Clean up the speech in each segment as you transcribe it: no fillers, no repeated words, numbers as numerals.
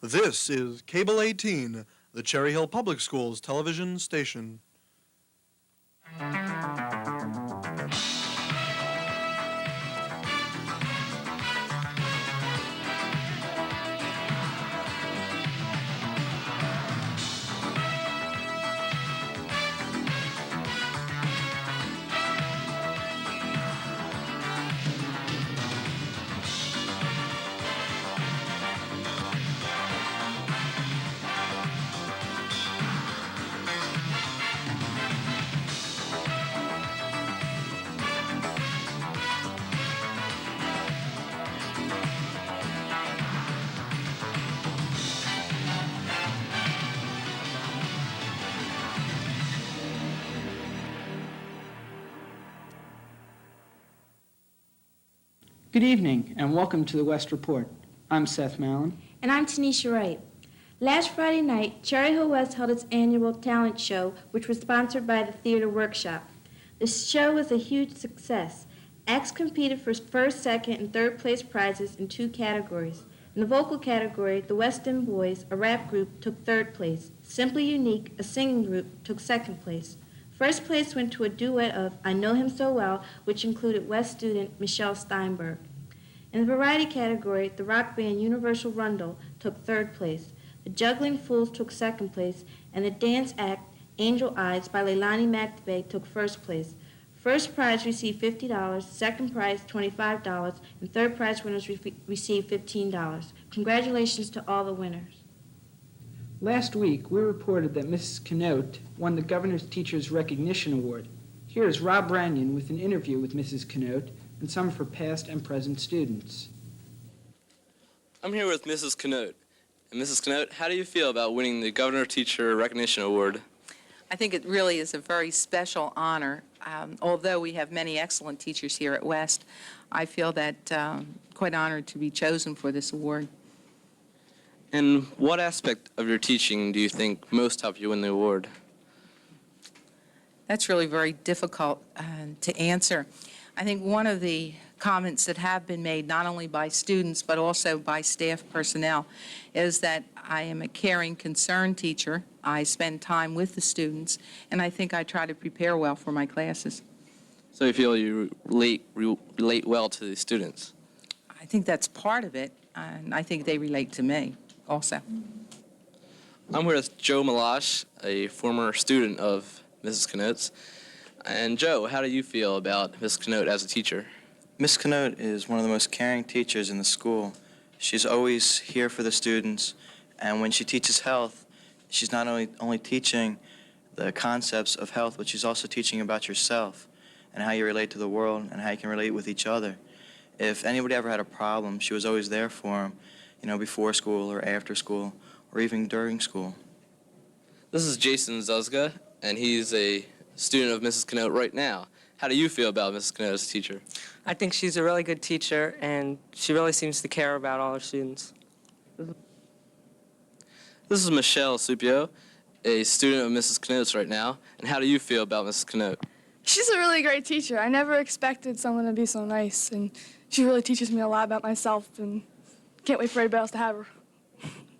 This is Cable 18, the Cherry Hill Public Schools television station. Good evening, and welcome to the West Report. I'm Seth Mallon. And I'm Tanisha Wright. Last Friday night, Cherry Hill West held its annual talent show, which was sponsored by the Theater Workshop. The show was a huge success. Acts competed for first, second, and third place prizes in 2 categories. In the vocal category, the West End Boys, a rap group, took 3rd place. Simply Unique, a singing group, took 2nd place. First place went to a duet of I Know Him So Well, which included West student Michelle Steinberg. In the variety category, the rock band Universal Rundle took 3rd place. The Juggling Fools took 2nd place, and the dance act Angel Eyes by Leilani McDebay took 1st place. First prize received $50, second prize $25, and third prize winners received $15. Congratulations to all the winners. Last week, we reported that Mrs. Canote won the Governor's Teachers Recognition Award. Here is Rob Ranyon with an interview with Mrs. Canote and some of her past and present students. I'm here with Mrs. Canote. And Mrs. Canote, how do you feel about winning the Governor Teacher Recognition Award? I think it really is a very special honor. Although we have many excellent teachers here at West, I feel that quite honored to be chosen for this award. And what aspect of your teaching do you think most helped you win the award? That's really very difficult to answer. I think one of the comments that have been made, not only by students but also by staff personnel, is that I am a caring, concerned teacher. I spend time with the students, and I think I try to prepare well for my classes. So you feel you relate well to the students? I think that's part of it, and I think they relate to me also. I'm here with Joe Malash, a former student of Mrs. Canote's. And Joe, how do you feel about Ms. Canote as a teacher? Miss Canote is one of the most caring teachers in the school. She's always here for the students, and when she teaches health, she's not only teaching the concepts of health, but she's also teaching about yourself and how you relate to the world and how you can relate with each other. If anybody ever had a problem, she was always there for them, before school or after school or even during school. This is Jason Zuzga, and he's a student of Mrs. Canote right now. How do you feel about Mrs. Canote as a teacher? I think she's a really good teacher, and she really seems to care about all her students. This is Michelle Supio, a student of Mrs. Canote's right now. And how do you feel about Mrs. Canote? She's a really great teacher. I never expected someone to be so nice, and she really teaches me a lot about myself, and can't wait for everybody else to have her.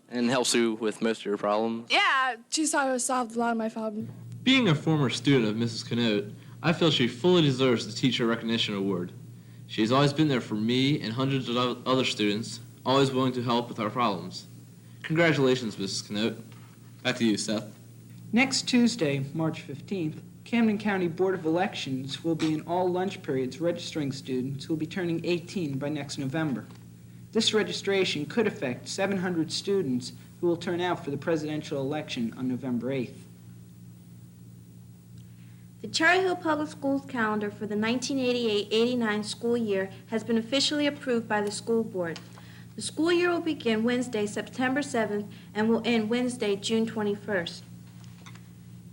And helps you with most of your problems? Yeah, she's solved a lot of my problems. Being a former student of Mrs. Canote, I feel she fully deserves the Teacher Recognition Award. She has always been there for me and hundreds of other students, always willing to help with our problems. Congratulations, Mrs. Canote. Back to you, Seth. Next Tuesday, March 15th, Camden County Board of Elections will be in all lunch periods registering students who will be turning 18 by next November. This registration could affect 700 students who will turn out for the presidential election on November 8th. The Cherry Hill Public Schools calendar for the 1988-89 school year has been officially approved by the school board. The school year will begin Wednesday, September 7th, and will end Wednesday, June 21st.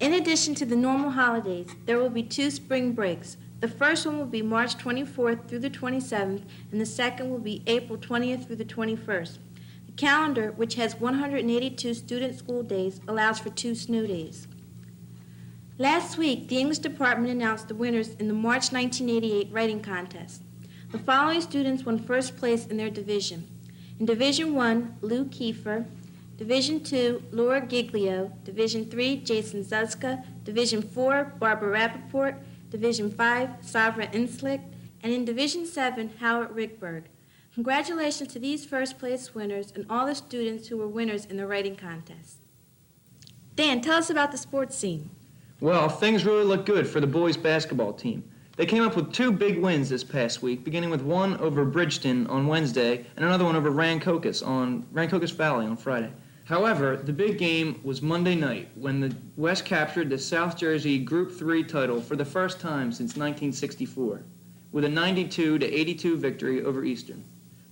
In addition to the normal holidays, there will be 2 spring breaks. The first one will be March 24th through the 27th, and the second will be April 20th through the 21st. The calendar, which has 182 student school days, allows for 2 snow days. Last week, the English department announced the winners in the March 1988 writing contest. The following students won first place in their division. In Division 1, Lou Kiefer, Division 2, Laura Giglio. Division 3, Jason Zuzka. Division 4, Barbara Rappaport. Division 5, Savra Inslick. And in Division 7, Howard Rickberg. Congratulations to these first-place winners and all the students who were winners in the writing contest. Dan, tell us about the sports scene. Well, things really look good for the boys' basketball team. They came up with 2 big wins this past week, beginning with one over Bridgeton on Wednesday and another one over Rancocas Valley on Friday. However, the big game was Monday night when the West captured the South Jersey Group 3 title for the first time since 1964, with a 92-82 victory over Eastern.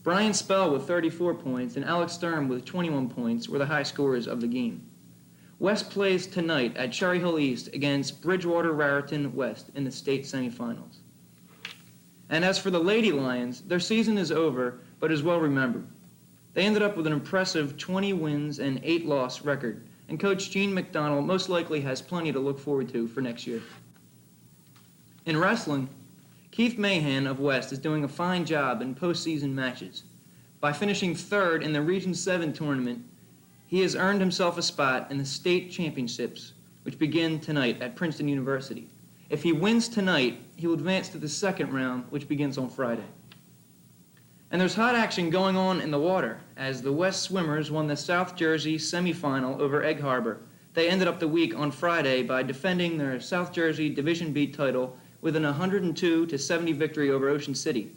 Brian Spell with 34 points and Alex Sturm with 21 points were the high scorers of the game. West plays tonight at Cherry Hill East against Bridgewater Raritan West in the state semifinals. And as for the Lady Lions, their season is over, but is well remembered. They ended up with an impressive 20 wins and 8-loss record, and Coach Gene McDonald most likely has plenty to look forward to for next year. In wrestling, Keith Mahan of West is doing a fine job in postseason matches. By finishing 3rd in the Region 7 tournament, he has earned himself a spot in the state championships, which begin tonight at Princeton University. If he wins tonight, he will advance to the 2nd round, which begins on Friday. And there's hot action going on in the water, as the West swimmers won the South Jersey semifinal over Egg Harbor. They ended up the week on Friday by defending their South Jersey Division B title with an 102-70 victory over Ocean City.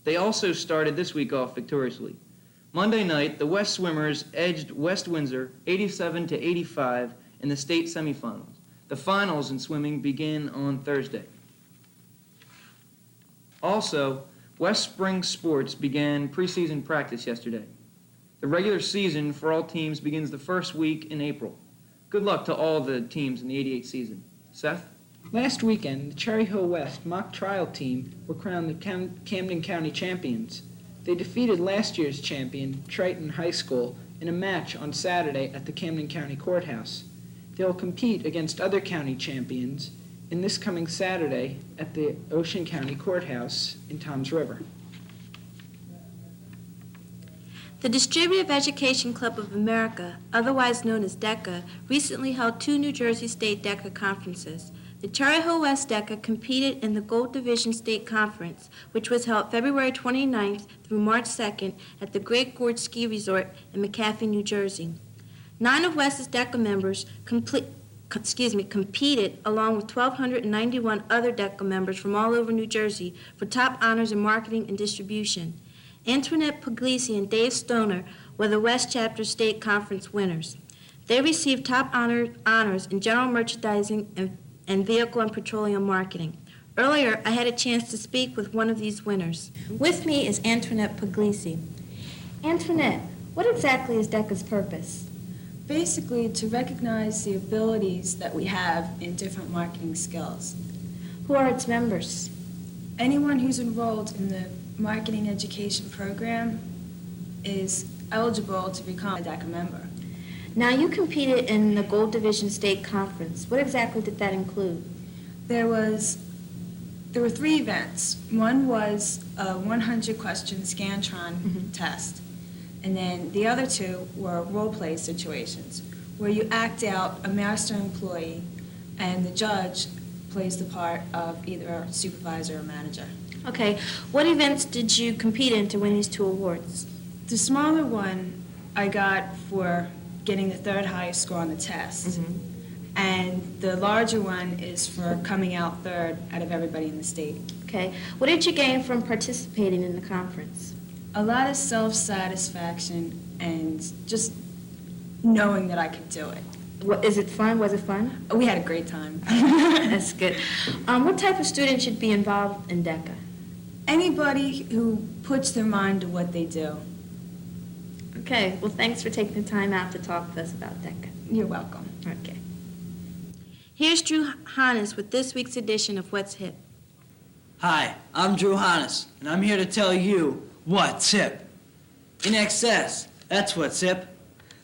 They also started this week off victoriously. Monday night, the West swimmers edged West Windsor 87-85 in the state semifinals. The finals in swimming begin on Thursday. Also, West Spring Sports began preseason practice yesterday. The regular season for all teams begins the first week in April. Good luck to all the teams in the 88 season. Seth? Last weekend, the Cherry Hill West mock trial team were crowned the Camden County champions. They defeated last year's champion, Triton High School, in a match on Saturday at the Camden County Courthouse. They'll compete against other county champions in this coming Saturday at the Ocean County Courthouse in Toms River. The Distributive Education Club of America, otherwise known as DECA, recently held 2 New Jersey State DECA conferences. The Cherry Hill West DECA competed in the Gold Division State Conference, which was held February 29th through March 2nd at the Great Gorge Ski Resort in McAfee, New Jersey. 9 of West's DECA members competed along with 1,291 other DECA members from all over New Jersey for top honors in marketing and distribution. Antoinette Puglisi and Dave Stoner were the West Chapter State Conference winners. They received top honors in general merchandising and vehicle and petroleum marketing. Earlier, I had a chance to speak with one of these winners. With me is Antoinette Puglisi. Antoinette, what exactly is DECA's purpose? Basically, to recognize the abilities that we have in different marketing skills. Who are its members? Anyone who's enrolled in the marketing education program is eligible to become a DECA member. Now, you competed in the Gold Division State Conference. What exactly did that include? There were 3 events. One was a 100-question Scantron test, and then the other 2 were role-play situations, where you act out a master employee, and the judge plays the part of either a supervisor or manager. Okay, what events did you compete in to win these 2 awards? The smaller one I got for getting the 3rd highest score on the test. And the larger one is for coming out 3rd out of everybody in the state. Okay, what did you gain from participating in the conference? A lot of self-satisfaction and just knowing that I could do it. Is it fun? Was it fun? We had a great time. That's good. What type of student should be involved in DECA? Anybody who puts their mind to what they do. Okay, well, thanks for taking the time out to talk to us about DECA. You're welcome. Okay. Here's Drew Hannes with this week's edition of What's Hip. Hi, I'm Drew Hannes, and I'm here to tell you what's hip. In excess, that's what's hip.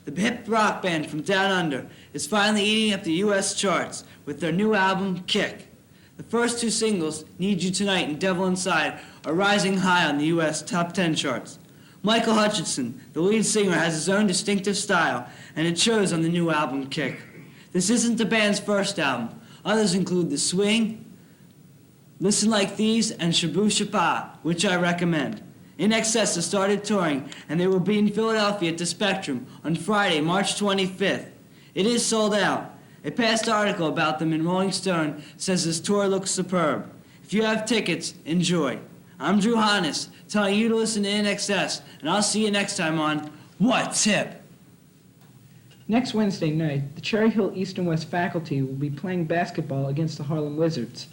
The hip rock band from Down Under is finally eating up the U.S. charts with their new album, Kick. The first 2 singles, Need You Tonight and Devil Inside, are rising high on the U.S. top 10 charts. Michael Hutchinson, the lead singer, has his own distinctive style, and it shows on the new album, Kick. This isn't the band's first album. Others include The Swing, Listen Like These, and Shabu Shaba, which I recommend. In Excess has started touring, and they will be in Philadelphia at the Spectrum on Friday, March 25th. It is sold out. A past article about them in Rolling Stone says this tour looks superb. If you have tickets, enjoy. I'm Drew Hannes, telling you to listen to InXS, and I'll see you next time on What's Hip? Next Wednesday night, the Cherry Hill East and West faculty will be playing basketball against the Harlem Wizards.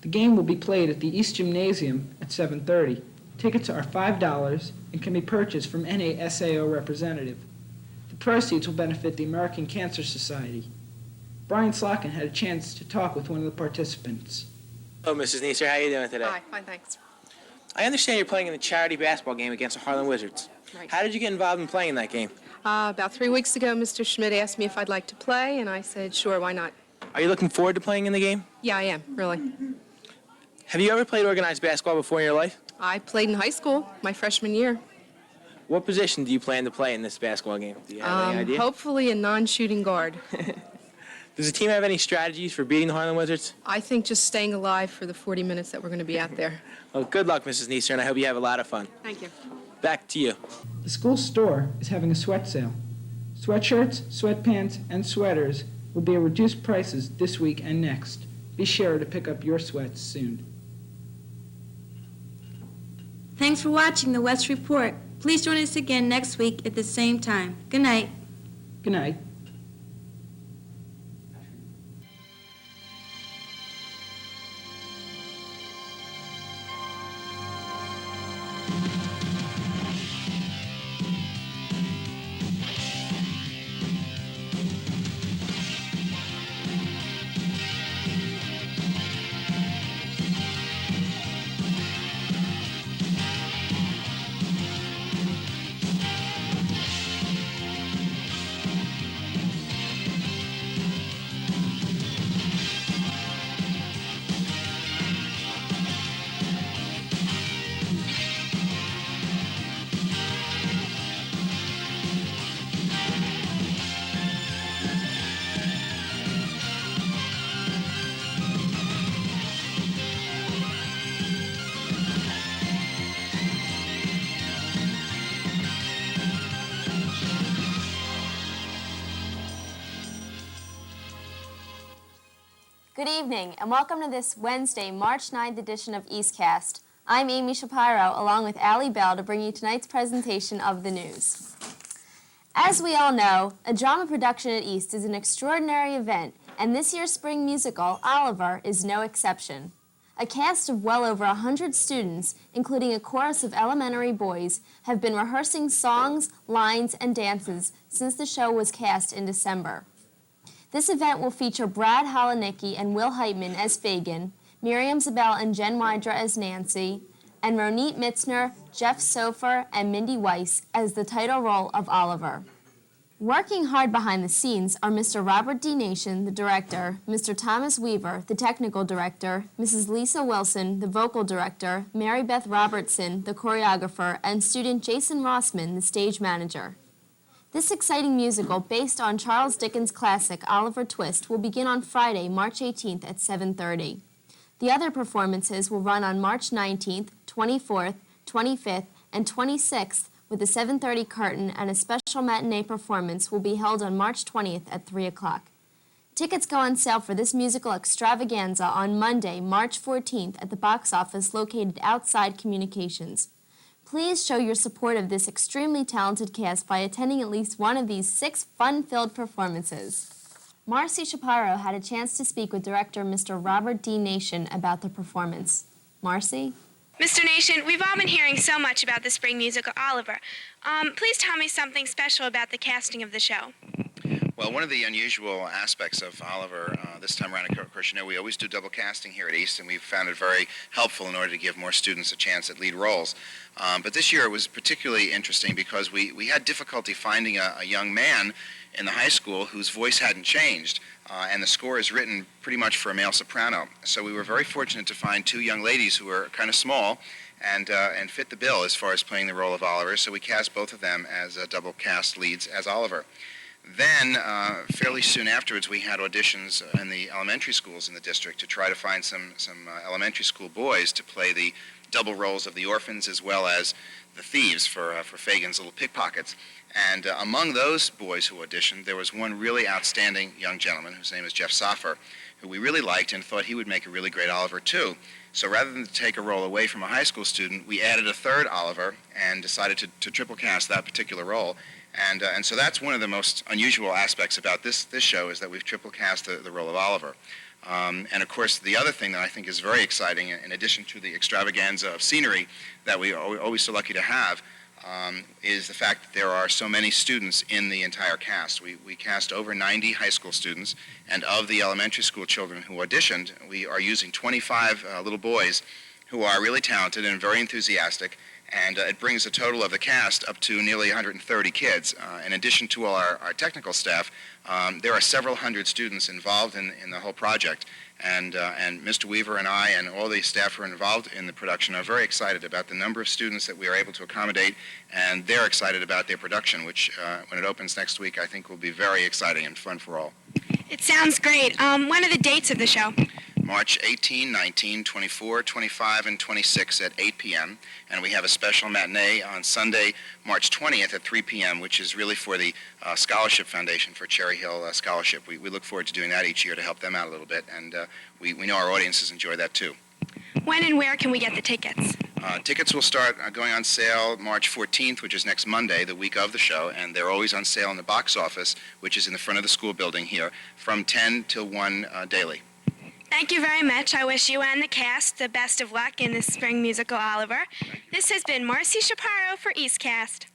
The game will be played at the East Gymnasium at 7:30. Tickets are $5 and can be purchased from any SAO representative. The proceeds will benefit the American Cancer Society. Brian Slotkin had a chance to talk with one of the participants. Hello, Mrs. Neeser. How are you doing today? Hi, fine, thanks. I understand you're playing in the charity basketball game against the Harlem Wizards. Right. How did you get involved in playing that game? About 3 weeks ago, Mr. Schmidt asked me if I'd like to play, and I said, sure, why not? Are you looking forward to playing in the game? Yeah, I am, really. Have you ever played organized basketball before in your life? I played in high school, my freshman year. What position do you plan to play in this basketball game? Do you have any idea? Hopefully a non-shooting guard. Does the team have any strategies for beating the Harlem Wizards? I think just staying alive for the 40 minutes that we're going to be out there. Well, good luck, Mrs. Neeser, and I hope you have a lot of fun. Thank you. Back to you. The school store is having a sweat sale. Sweatshirts, sweatpants, and sweaters will be at reduced prices this week and next. Be sure to pick up your sweats soon. Thanks for watching the West Report. Please join us again next week at the same time. Good night. Good night. Good evening, and welcome to this Wednesday, March 9th edition of EastCast. I'm Amy Shapiro, along with Allie Bell, to bring you tonight's presentation of the news. As we all know, a drama production at East is an extraordinary event, and this year's spring musical, Oliver, is no exception. A cast of well over 100 students, including a chorus of elementary boys, have been rehearsing songs, lines, and dances since the show was cast in December. This event will feature Brad Holonicki and Will Heitman as Fagin, Miriam Zabel and Jen Wydra as Nancy, and Ronit Mitzner, Jeff Sofer, and Mindy Weiss as the title role of Oliver. Working hard behind the scenes are Mr. Robert D. Nation, the director, Mr. Thomas Weaver, the technical director, Mrs. Lisa Wilson, the vocal director, Mary Beth Robertson, the choreographer, and student Jason Rossman, the stage manager. This exciting musical, based on Charles Dickens' classic Oliver Twist, will begin on Friday, March 18th at 7:30. The other performances will run on March 19th, 24th, 25th, and 26th, with a 7:30 curtain, and a special matinee performance will be held on March 20th at 3 o'clock. Tickets go on sale for this musical extravaganza on Monday, March 14th at the box office located outside Communications. Please show your support of this extremely talented cast by attending at least one of these 6 fun-filled performances. Marcy Shapiro had a chance to speak with director Mr. Robert D. Nation about the performance. Marcy? Mr. Nation, we've all been hearing so much about the spring musical Oliver. Please tell me something special about the casting of the show. Well, one of the unusual aspects of Oliver this time around, of course, you know, we always do double casting here at East, and we've found it very helpful in order to give more students a chance at lead roles. But this year it was particularly interesting because we had difficulty finding a young man in the high school whose voice hadn't changed, and the score is written pretty much for a male soprano. So we were very fortunate to find 2 young ladies who were kind of small, and fit the bill as far as playing the role of Oliver, so we cast both of them as double cast leads as Oliver. Then, fairly soon afterwards, we had auditions in the elementary schools in the district to try to find some elementary school boys to play the double roles of the orphans as well as the thieves for Fagin's Little Pickpockets. And among those boys who auditioned, there was one really outstanding young gentleman whose name is Jeff Soffer, who we really liked and thought he would make a really great Oliver too. So rather than take a role away from a high school student, we added a third Oliver and decided to triple cast that particular role. And so that's one of the most unusual aspects about this show, is that we've triple cast the role of Oliver. And of course, the other thing that I think is very exciting, in addition to the extravaganza of scenery that we are always so lucky to have, is the fact that there are so many students in the entire cast. We cast over 90 high school students, and of the elementary school children who auditioned, we are using 25 little boys who are really talented and very enthusiastic, and it brings the total of the cast up to nearly 130 kids. In addition to all our technical staff, there are several hundred students involved in the whole project, and Mr. Weaver and I and all the staff who are involved in the production are very excited about the number of students that we are able to accommodate, and they're excited about their production, which when it opens next week, I think will be very exciting and fun for all. It sounds great. When are the dates of the show? March 18, 19, 24, 25, and 26 at 8 p.m. And we have a special matinee on Sunday, March 20th at 3 p.m., which is really for the Scholarship Foundation for Cherry Hill Scholarship. We look forward to doing that each year to help them out a little bit, and we know our audiences enjoy that too. When and where can we get the tickets? Tickets will start going on sale March 14th, which is next Monday, the week of the show, and they're always on sale in the box office, which is in the front of the school building here, from 10 till 1 daily. Thank you very much. I wish you and the cast the best of luck in this spring musical, Oliver. This has been Marcy Shapiro for EastCast.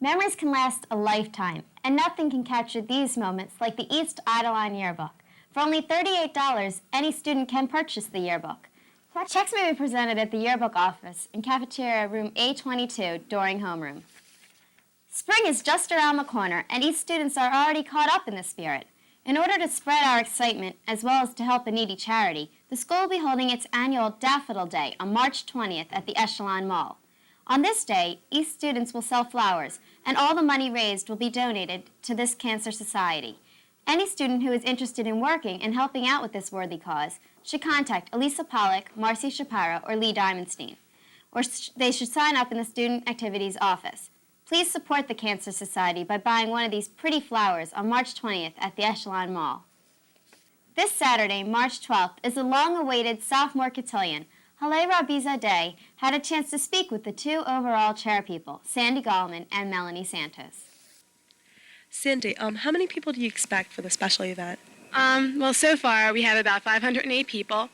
Memories can last a lifetime, and nothing can capture these moments like the East Eyeline yearbook. For only $38, any student can purchase the yearbook. Checks may be presented at the yearbook office in cafeteria room A22 during homeroom. Spring is just around the corner, and East students are already caught up in the spirit. In order to spread our excitement, as well as to help a needy charity, the school will be holding its annual Daffodil Day on March 20th at the Echelon Mall. On this day, East students will sell flowers, and all the money raised will be donated to this cancer society. Any student who is interested in working and helping out with this worthy cause should contact Elisa Pollack, Marcy Shapiro, or Lee Diamondstein, or they should sign up in the Student Activities Office. Please support the Cancer Society by buying one of these pretty flowers on March 20th at the Echelon Mall. This Saturday, March 12th, is the long-awaited sophomore cotillion. Haleh Rabizadeh had a chance to speak with the two overall chairpeople, Sandy Gallman and Melanie Santos. Sandy, how many people do you expect for the special event? Well, so far we have about 508 people,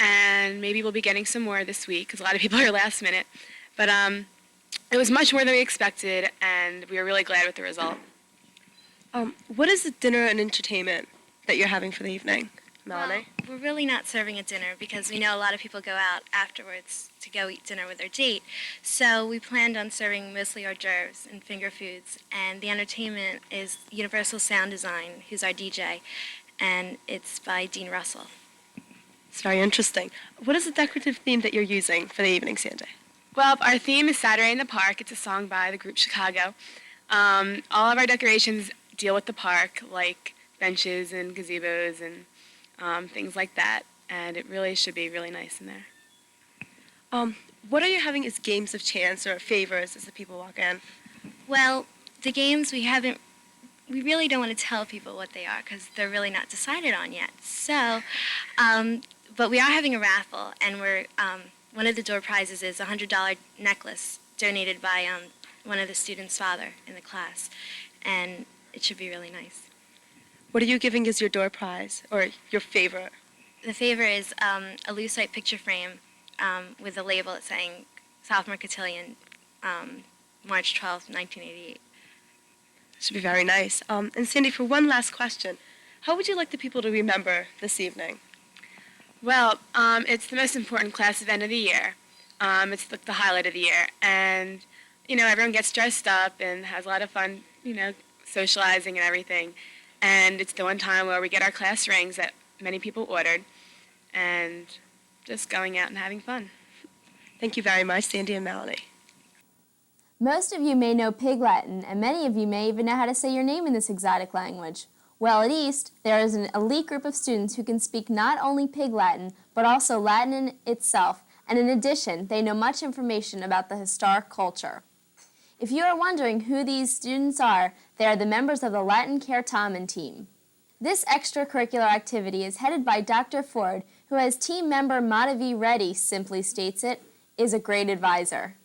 and maybe we'll be getting some more this week because a lot of people are last minute. But it was much more than we expected, and we were really glad with the result. What is the dinner and entertainment that you're having for the evening, Melanie? Well, we're really not serving a dinner because we know a lot of people go out afterwards to go eat dinner with their date. So we planned on serving mostly hors d'oeuvres and finger foods. And the entertainment is Universal Sound Design, who's our DJ, and it's by Dean Russell. It's very interesting. What is the decorative theme that you're using for the evening, Sandy? Well, our theme is Saturday in the Park. It's a song by the group Chicago. All of our decorations deal with the park, like benches and gazebos and things like that, and it really should be really nice in there. What are you having as games of chance or favors as the people walk in? Well, the games we really don't want to tell people what they are because they're really not decided on yet. So, but we are having a raffle, and we're one of the door prizes is a $100 necklace donated by one of the students' father in the class, and it should be really nice. What are you giving as your door prize or your favorite? The favor is a lucite picture frame with a label saying Sophomore Cotillion, March 12th, 1988. Should be very nice. And Sandy, for one last question, how would you like the people to remember this evening? Well, it's the most important class event of the year. It's the highlight of the year. And, everyone gets dressed up and has a lot of fun, socializing and everything. And it's the one time where we get our class rings that many people ordered and just going out and having fun. Thank you very much, Sandy and Melanie. Most of you may know Pig Latin, and many of you may even know how to say your name in this exotic language. Well, at East, there is an elite group of students who can speak not only Pig Latin, but also Latin in itself, and in addition, they know much information about the historic culture. If you are wondering who these students are, they are the members of the Latin Cartamen team. This extracurricular activity is headed by Dr. Ford, who, as team member Madhavi Reddy simply states it, is a great advisor.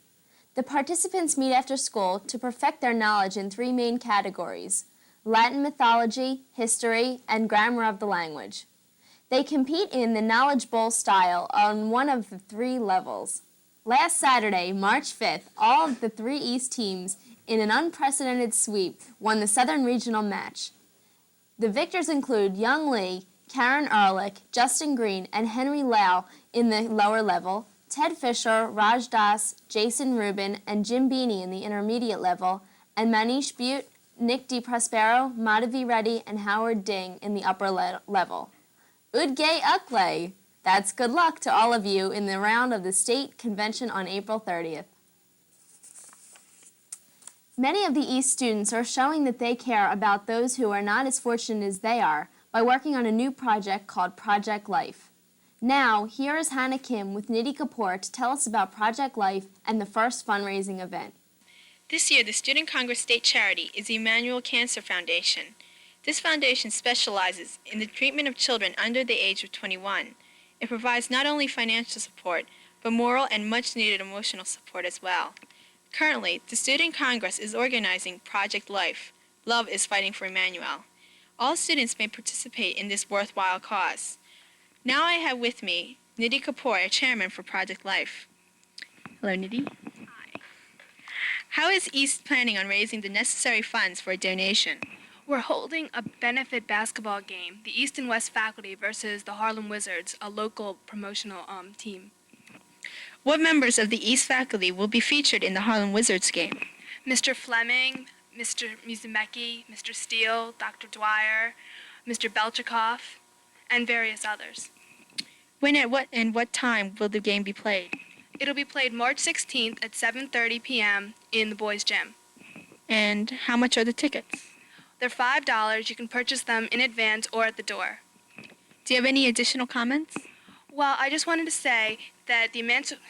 The participants meet after school to perfect their knowledge in 3 main categories: Latin mythology, history, and grammar of the language. They compete in the Knowledge Bowl style on one of the 3 levels. Last Saturday, March 5th, all of the 3 East teams, in an unprecedented sweep, won the Southern Regional match. The victors include Young Lee, Karen Ehrlich, Justin Green, and Henry Lau in the lower level, Ted Fisher, Raj Das, Jason Rubin, and Jim Beanie in the intermediate level, and Manish Butte, Nick DiProspero, Madhavi Reddy, and Howard Ding in the upper level. Udgay Ukle! That's good luck to all of you in the round of the state convention on April 30th. Many of the East students are showing that they care about those who are not as fortunate as they are by working on a new project called Project Life. Now, here is Hannah Kim with Nidhi Kapoor to tell us about Project Life and the first fundraising event. This year, the Student Congress State Charity is the Emmanuel Cancer Foundation. This foundation specializes in the treatment of children under the age of 21. It provides not only financial support, but moral and much-needed emotional support as well. Currently, the Student Congress is organizing Project Life. Love is fighting for Emmanuel. All students may participate in this worthwhile cause. Now I have with me Nidhi Kapoor, chairman for Project Life. Hello, Nidhi. Hi. How is East planning on raising the necessary funds for a donation? We're holding a benefit basketball game, the East and West faculty versus the Harlem Wizards, a local promotional team. What members of the East faculty will be featured in the Harlem Wizards game? Mr. Fleming, Mr. Muzumeki, Mr. Steele, Dr. Dwyer, Mr. Belchikoff, and various others. When and what time will the game be played? It'll be played March 16th at 7:30 p.m. in the boys' gym. And how much are the tickets? They're $5. You can purchase them in advance or at the door. Do you have any additional comments? Well, I just wanted to say that the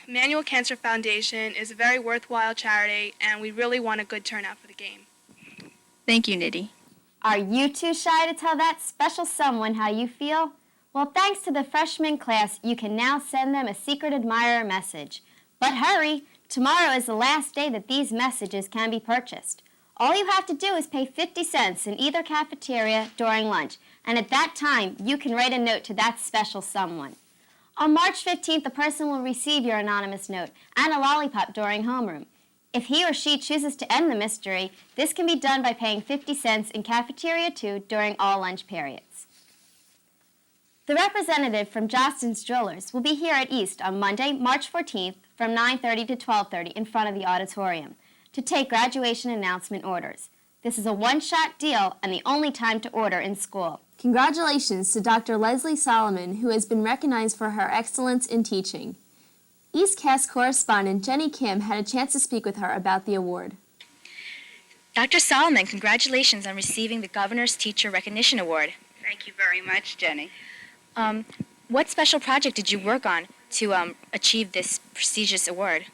Emmanuel Cancer Foundation is a very worthwhile charity, and we really want a good turnout for the game. Thank you, Nidhi. Are you too shy to tell that special someone how you feel? Well, thanks to the freshman class, you can now send them a secret admirer message. But hurry! Tomorrow is the last day that these messages can be purchased. All you have to do is pay 50 cents in either cafeteria during lunch, and at that time, you can write a note to that special someone. On March 15th, the person will receive your anonymous note and a lollipop during homeroom. If he or she chooses to end the mystery, this can be done by paying 50 cents in Cafeteria 2 during all lunch periods. The representative from Jostens Drillers will be here at East on Monday, March 14th from 9:30 to 12:30 in front of the auditorium to take graduation announcement orders. This is a one-shot deal and the only time to order in school. Congratulations to Dr. Leslie Solomon, who has been recognized for her excellence in teaching. EastCast correspondent Jenny Kim had a chance to speak with her about the award. Dr. Solomon, congratulations on receiving the Governor's Teacher Recognition Award. Thank you very much, Jenny. What special project did you work on to achieve this prestigious award?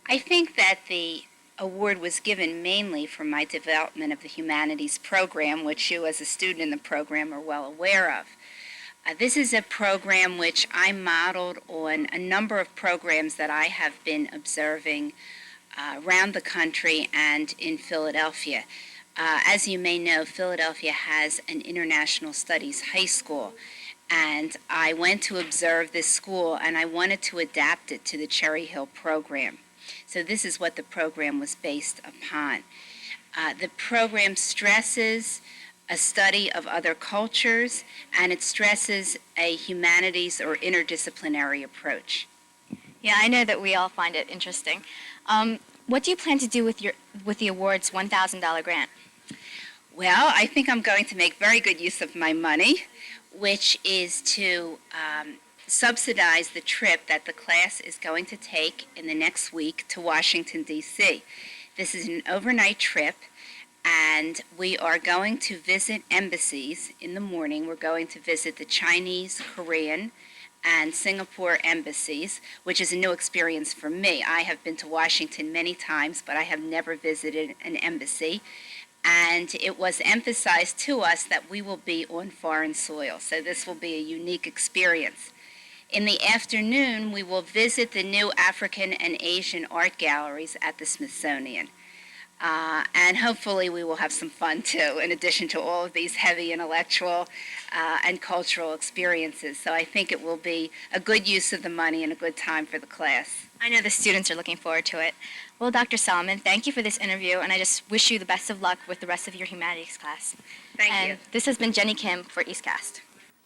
I think that the award was given mainly for my development of the humanities program, which you as a student in the program are well aware of. This is a program which I modeled on a number of programs that I have been observing around the country and in Philadelphia. As you may know, Philadelphia has an international studies high school, and I went to observe this school and I wanted to adapt it to the Cherry Hill program. So this is what the program was based upon. The program stresses a study of other cultures, and it stresses a humanities or interdisciplinary approach. Yeah, I know that we all find it interesting. What do you plan to do with the award's $1,000 grant? Well, I think I'm going to make very good use of my money, which is to subsidize the trip that the class is going to take in the next week to Washington, D.C. This is an overnight trip, and we are going to visit embassies in the morning. We're going to visit the Chinese, Korean, and Singapore embassies, which is a new experience for me. I have been to Washington many times, but I have never visited an embassy. And it was emphasized to us that we will be on foreign soil, so this will be a unique experience. In the afternoon, we will visit the new African and Asian art galleries at the Smithsonian. And hopefully we will have some fun too, in addition to all of these heavy intellectual and cultural experiences. So I think it will be a good use of the money and a good time for the class. I know the students are looking forward to it. Well, Dr. Solomon, thank you for this interview, and I just wish you the best of luck with the rest of your humanities class. Thank you. This has been Jenny Kim for EastCast.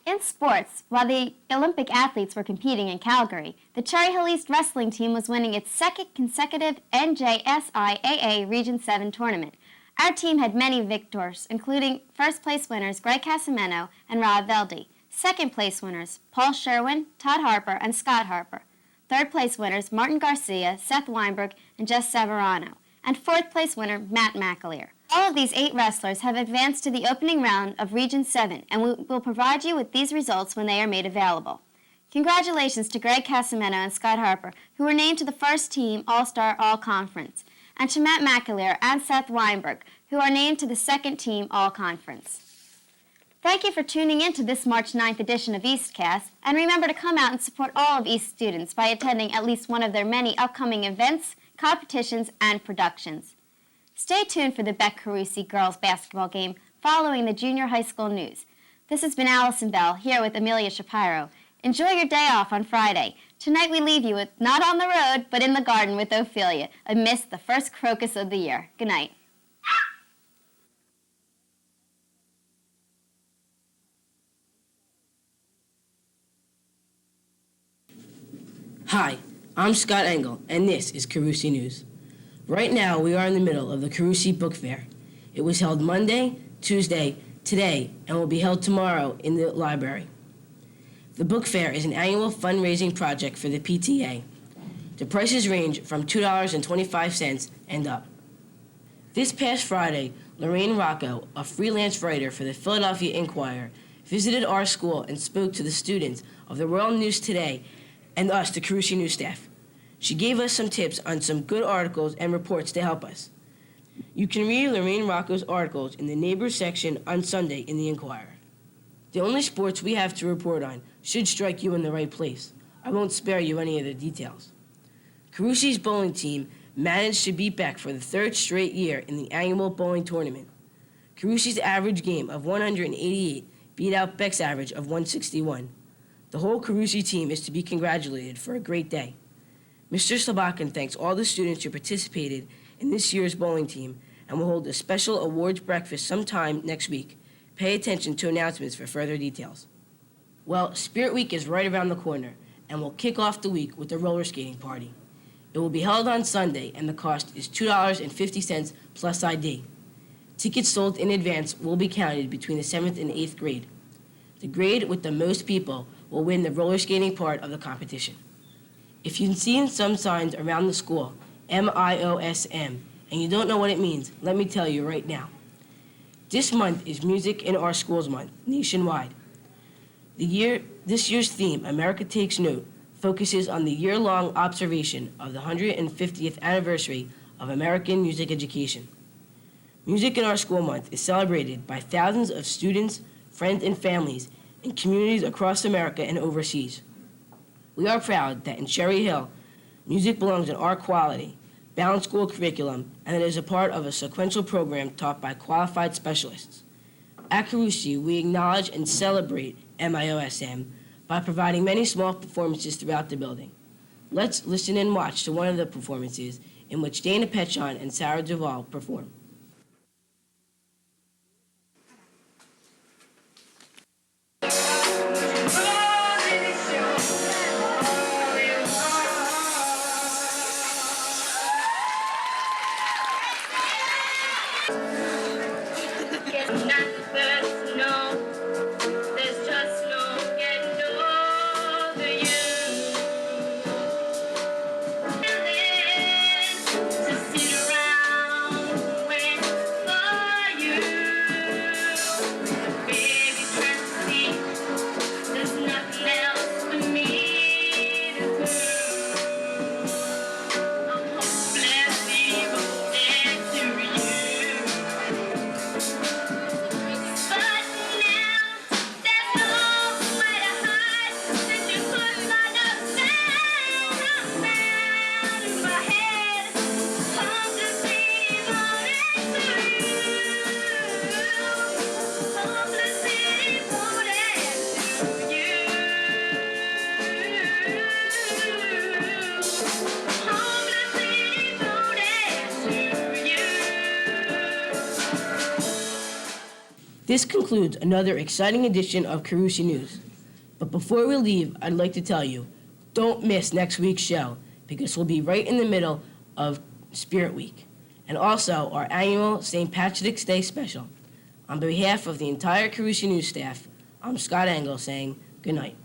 In sports, while the Olympic athletes were competing in Calgary, the Cherry Hill East wrestling team was winning its second consecutive NJSIAA Region 7 tournament. Our team had many victors, including first-place winners Greg Casimeno and Rob Veldy, second-place winners Paul Sherwin, Todd Harper, and Scott Harper, third-place winners Martin Garcia, Seth Weinberg, and Jess Severano, and fourth-place winner Matt McAleer. All of these 8 wrestlers have advanced to the opening round of Region 7, and we will provide you with these results when they are made available. Congratulations to Greg Casimeno and Scott Harper, who were named to the first team All-Star All-Conference, and to Matt McAleer and Seth Weinberg, who are named to the second team All-Conference. Thank you for tuning in to this March 9th edition of EastCast, and remember to come out and support all of East students by attending at least one of their many upcoming events, competitions, and productions. Stay tuned for the Beck Carusi girls basketball game following the junior high school news. This has been Allison Bell here with Amelia Shapiro. Enjoy your day off on Friday. Tonight we leave you with Not on the Road, but in the Garden with Ophelia, amidst the first crocus of the year. Good night. Hi, I'm Scott Engel, and this is Carusi News. Right now, we are in the middle of the Carusi Book Fair. It was held Monday, Tuesday, today, and will be held tomorrow in the library. The book fair is an annual fundraising project for the PTA. The prices range from $2.25 and up. This past Friday, Lorraine Rocco, a freelance writer for the Philadelphia Inquirer, visited our school and spoke to the students of the World News Today and us, the Carusi News staff. She gave us some tips on some good articles and reports to help us. You can read Lorraine Rocco's articles in the Neighbors section on Sunday in the Inquirer. The only sports we have to report on should strike you in the right place. I won't spare you any of the details. Carusi's bowling team managed to beat Beck for the 3rd straight year in the annual bowling tournament. Carusi's average game of 188 beat out Beck's average of 161. The whole Carusi team is to be congratulated for a great day. Mr. Slabakin thanks all the students who participated in this year's bowling team and will hold a special awards breakfast sometime next week. Pay attention to announcements for further details. Well, Spirit Week is right around the corner, and we'll kick off the week with a roller skating party. It will be held on Sunday, and the cost is $2.50 plus ID. Tickets sold in advance will be counted between the 7th and 8th grade. The grade with the most people will win the roller skating part of the competition. If you've seen some signs around the school, MIOSM, and you don't know what it means, let me tell you right now. This month is Music in Our Schools Month, nationwide. This year's theme, America Takes Note, focuses on the year-long observation of the 150th anniversary of American music education. Music in Our School Month is celebrated by thousands of students, friends, and families in communities across America and overseas. We are proud that in Cherry Hill, music belongs in our quality, balanced school curriculum, and it is a part of a sequential program taught by qualified specialists. At Carusi, we acknowledge and celebrate MIOSM by providing many small performances throughout the building. Let's listen and watch to one of the performances in which Dana Petchon and Sarah Duvall perform. There's just no getting over This concludes another exciting edition of Carusi News. But before we leave, I'd like to tell you, don't miss next week's show because we'll be right in the middle of Spirit Week and also our annual St. Patrick's Day special. On behalf of the entire Carusi News staff, I'm Scott Engel saying good night.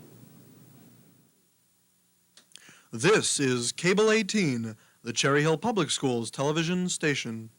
This is Cable 18, the Cherry Hill Public Schools television station.